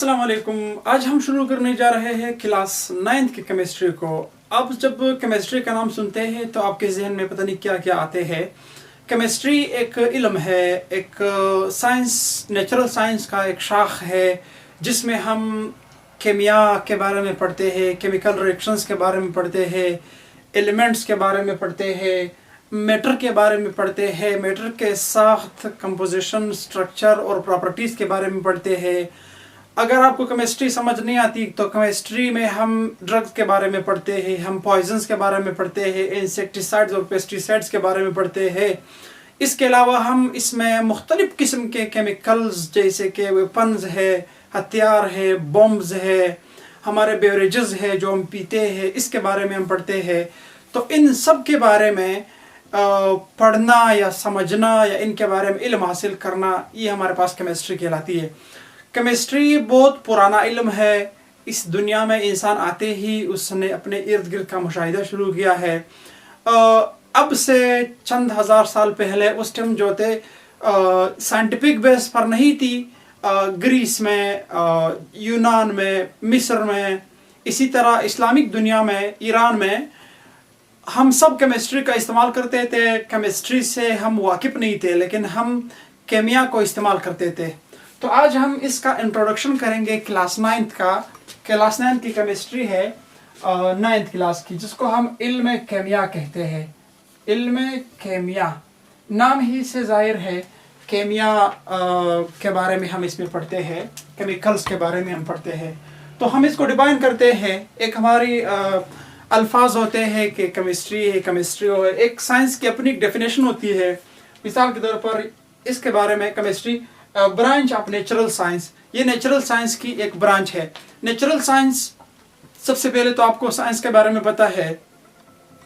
अस्सलाम वालेकुम। आज हम शुरू करने जा रहे हैं क्लास 9th की केमिस्ट्री को। अब जब केमिस्ट्री का नाम सुनते हैं तो आपके जहन में पता नहीं क्या क्या आते हैं। केमिस्ट्री एक इल्म है, एक साइंस, नेचुरल साइंस का एक शाख है जिसमें हम केमिया के बारे में पढ़ते हैं, केमिकल रिएक्शंस के बारे में पढ़ते हैं, एलिमेंट्स के बारे में पढ़ते हैं, मैटर के बारे में पढ़ते हैं, मैटर के साख्त, कंपोजिशन, स्ट्रक्चर और प्रॉपर्टीज़ के बारे में पढ़ते हैं। अगर आपको केमिस्ट्री समझ नहीं आती तो केमिस्ट्री में हम ड्रग्स के बारे में पढ़ते हैं, हम पॉइजन्स के बारे में पढ़ते हैं, इंसेक्टिसाइड्स और पेस्टिसाइड्स के बारे में पढ़ते हैं। इसके अलावा हम इसमें मुख्तलिफ़ किस्म के केमिकल्स जैसे कि वेपन्स है, हथियार है, बॉम्ब्स है, हमारे बेवरेजेस है जो हम पीते हैं, इसके बारे में हम पढ़ते हैं। तो इन सब के बारे में पढ़ना या समझना या इनके बारे में इल्म हासिल करना, ये हमारे पास केमिस्ट्री कहलाती है। केमिस्ट्री बहुत पुराना इल्म है। इस दुनिया में इंसान आते ही उसने अपने इर्द गिर्द का मुशाहिदा शुरू किया है। अब से चंद हज़ार साल पहले उस टाइम जो थे साइंटिफिक बेस पर नहीं थी। ग्रीस में, यूनान में, मिस्र में, इसी तरह इस्लामिक दुनिया में, ईरान में हम सब केमिस्ट्री का इस्तेमाल करते थे। केमिस्ट्री से हम वाकिफ़ नहीं थे लेकिन हम केमिया को इस्तेमाल करते थे। तो आज हम इसका इंट्रोडक्शन करेंगे क्लास 9th का। क्लास 9th की केमिस्ट्री है 9th क्लास की, जिसको हम इल्म केमिया कहते हैं। इल्म केमिया नाम ही से जाहिर है, केमिया के बारे में हम इसमें पढ़ते हैं, केमिकल्स के बारे में हम पढ़ते हैं। तो हम इसको डिफाइन करते हैं। एक हमारी अल्फाज होते हैं कि केमिस्ट्री है, केमिस्ट्री हो, एक साइंस की अपनी डेफिनेशन होती है। मिसाल के तौर पर इसके बारे में chemistry branch of natural science, ये नेचुरल साइंस की एक ब्रांच है। नेचुरल साइंस, सबसे पहले तो आपको साइंस के बारे में पता है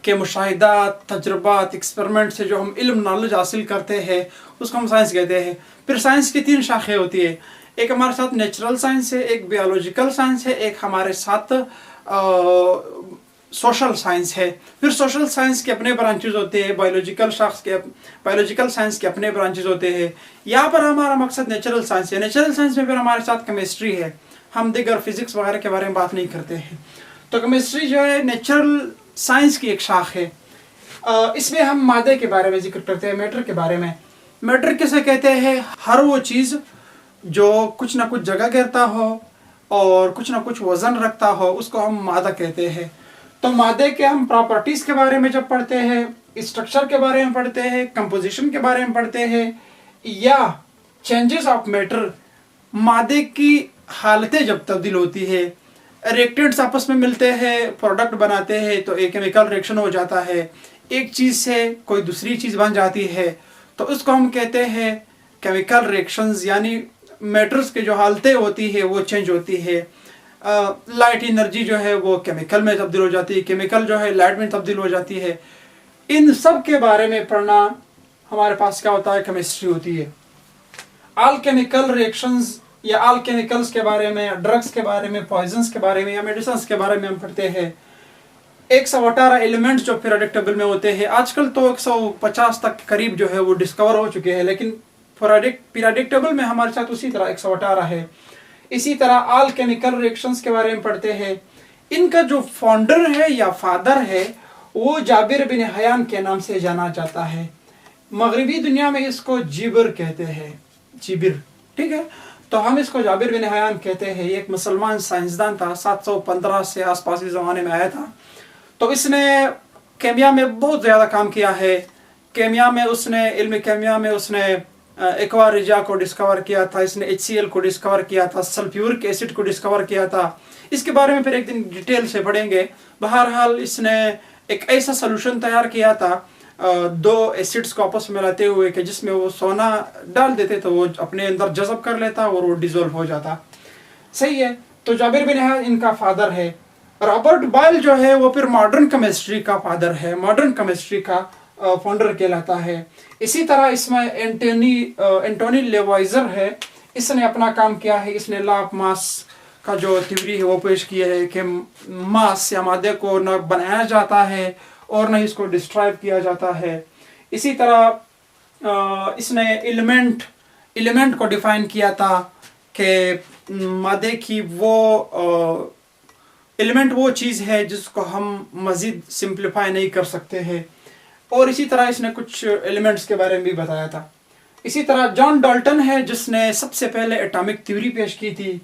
कि मुशाहिदात, तजुर्बात, एक्सपेरिमेंट से जो हम इल्म नॉलेज हासिल करते हैं उसको हम साइंस कहते हैं। फिर साइंस की 3 शाखें होती है। एक हमारे साथ नेचुरल साइंस है, एक बायोलॉजिकल साइंस है, एक हमारे साथ सोशल साइंस है। फिर सोशल साइंस के अपने ब्रांचेज होते हैं, बायोलॉजिकल साइंस के अपने ब्रांचेज होते हैं। यहाँ पर हमारा मकसद नेचुरल साइंस है। नेचुरल साइंस में फिर हमारे साथ केमिस्ट्री है। हम दिगर फिजिक्स वगैरह के बारे में बात नहीं करते हैं। तो केमिस्ट्री जो है नेचुरल साइंस की एक शाख है। इसमें हम मादे के बारे में जिक्र करते हैं, मैटर के बारे में। मैटर किसे कहते हैं? हर वो चीज़ जो कुछ ना कुछ जगह घेरता हो और कुछ ना कुछ वजन रखता हो, उसको हम मादा कहते हैं। तो मादे के हम प्रॉपर्टीज़ के बारे में जब पढ़ते हैं, स्ट्रक्चर के बारे में पढ़ते हैं, कंपोजिशन के बारे में पढ़ते हैं, या चेंजेस ऑफ मैटर, मादे की हालतें जब तब्दील होती है, रिएक्टेंट्स आपस में मिलते हैं, प्रोडक्ट बनाते हैं, तो एक केमिकल रिएक्शन हो जाता है, एक चीज़ से कोई दूसरी चीज़ बन जाती है, तो उसको हम कहते हैं केमिकल रिएक्शंस। यानी मैटर्स की जो हालतें होती है वो चेंज होती है। लाइट एनर्जी जो है वो केमिकल में तब्दील हो जाती है, केमिकल जो है लाइट में तब्दील हो जाती है। इन सब के बारे में पढ़ना हमारे पास क्या होता है? केमिस्ट्री होती है। ऑल केमिकल रिएक्शंस या ऑल केमिकल्स के बारे में, ड्रग्स के बारे में, पॉइजन्स के बारे में या मेडिसिन के बारे में हम पढ़ते हैं। 118 एलिमेंट्स जो पीरियोडिक टेबल में होते हैं, आजकल तो 150 तक करीब जो है वो डिस्कवर हो चुके हैं, लेकिन पीरियोडिक टेबल में हमारे साथ उसी तरह 118 है। इसी तरह ऑल केमिकल रिएक्शंस के बारे में पढ़ते हैं। इनका जो फाउंडर है या फादर है वो जाबिर बिन हयान के नाम से जाना जाता है। मगरबी दुनिया में इसको जिबिर कहते हैं, जिबिर, ठीक है। तो हम इसको जाबिर बिन हयान कहते हैं। ये एक मुसलमान साइंसदान था, 715 से आसपास इस ज़माने में आया था। तो इसने केमिया में बहुत ज़्यादा काम किया है। केमिया में उसने, इल्म केमिया में उसने एक्वा रिजा को डिस्कवर किया था, इसने HCl को डिस्कवर किया था, सल्फ्यूरिक एसिड को डिस्कवर किया था। इसके बारे में फिर एक दिन डिटेल से पढ़ेंगे। बहरहाल इसने एक ऐसा सोल्यूशन तैयार किया था 2 एसिड्स को आपस में मिलाते हुए कि जिसमें वो सोना डाल देते तो वो अपने अंदर जज़ब कर लेता और वो डिज़ोल्व हो जाता। सही है। तो जाबिर बिन हयान इनका फादर है। रॉबर्ट बॉयल जो है वो फिर मॉडर्न केमिस्ट्री का फादर है, मॉडर्न केमिस्ट्री का फाउंडर कहलाता है। इसी तरह इसमें एंटोनी लेवाइजर है। इसने अपना काम किया है। इसने लॉ ऑफ मास का जो थ्योरी है वो पेश किया है कि मास या मादे को न बनाया जाता है और न इसको डिस्ट्रॉय किया जाता है। इसी तरह इसने एलिमेंट को डिफाइन किया था कि मादे की वो एलिमेंट वो चीज़ है जिसको हम मज़ीद सिंप्लीफाई नहीं कर सकते हैं। और इसी तरह इसने कुछ एलिमेंट्स के बारे में भी बताया था। इसी तरह जॉन डाल्टन है जिसने सबसे पहले एटॉमिक थ्योरी पेश की थी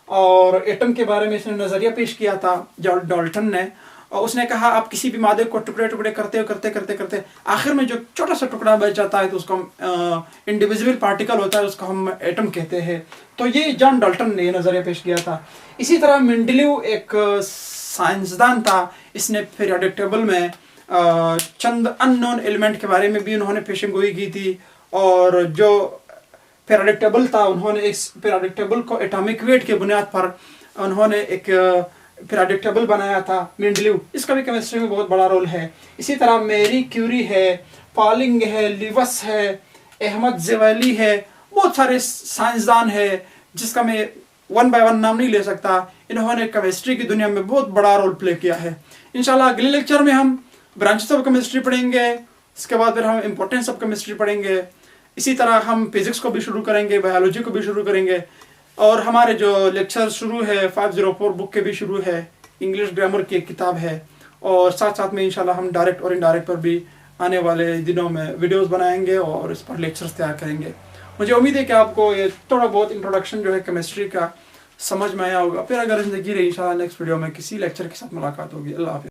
और एटम के बारे में इसने नज़रिया पेश किया था जॉन डाल्टन ने। और उसने कहा आप किसी भी मादे को टुकड़े टुकड़े करते आखिर में जो छोटा सा टुकड़ा बच जाता है तो उसको हम इंडिविजुअल पार्टिकल होता है, उसको हम एटम कहते हैं। तो ये जॉन डाल्टन ने नज़रिया पेश किया था। इसी तरह मेंडलीव एक साइंसदान था, इसने पीरियोडिक टेबल में चंद अननोन एलिमेंट के बारे में भी उन्होंने पेशेंगोई की थी। और जो पीरियोडिक टेबल था, उन्होंने इस पीरियोडिक टेबल को एटॉमिक वेट के बुनियाद पर उन्होंने एक पीरियोडिक टेबल बनाया था मेंडलीव। इसका भी केमिस्ट्री में बहुत बड़ा रोल है। इसी तरह मैरी क्यूरी है, पॉलिंग है, लिवस है, अहमद ज़वेली है, बहुत सारे साइंसदान है जिसका मैं वन बाय वन नाम नहीं ले सकता। इन्होंने केमिस्ट्री की दुनिया में बहुत बड़ा रोल प्ले किया है। इंशाल्लाह अगले लेक्चर में हम ब्रांचेस ऑफ केमिस्ट्री पढ़ेंगे, इसके बाद फिर हम इंपॉर्टेंस ऑफ केमिस्ट्री पढ़ेंगे। इसी तरह हम फिजिक्स को भी शुरू करेंगे, बायोलॉजी को भी शुरू करेंगे। और हमारे जो लेक्चर शुरू है 504 बुक के भी शुरू है, इंग्लिश ग्रामर की एक किताब है। और साथ साथ में इंशाल्लाह हम डायरेक्ट और इनडायरेक्ट पर भी आने वाले दिनों में वीडियोस बनाएंगे और इस पर लेक्चर्स तैयार करेंगे। मुझे उम्मीद है कि आपको ये थोड़ा बहुत इंट्रोडक्शन जो है केमिस्ट्री का समझ में आया होगा। फिर अगर ज़िंदगी रही इंशाल्लाह नेक्स्ट वीडियो में किसी लेक्चर के साथ मुलाकात होगी। अल्लाह हाफ़िज़।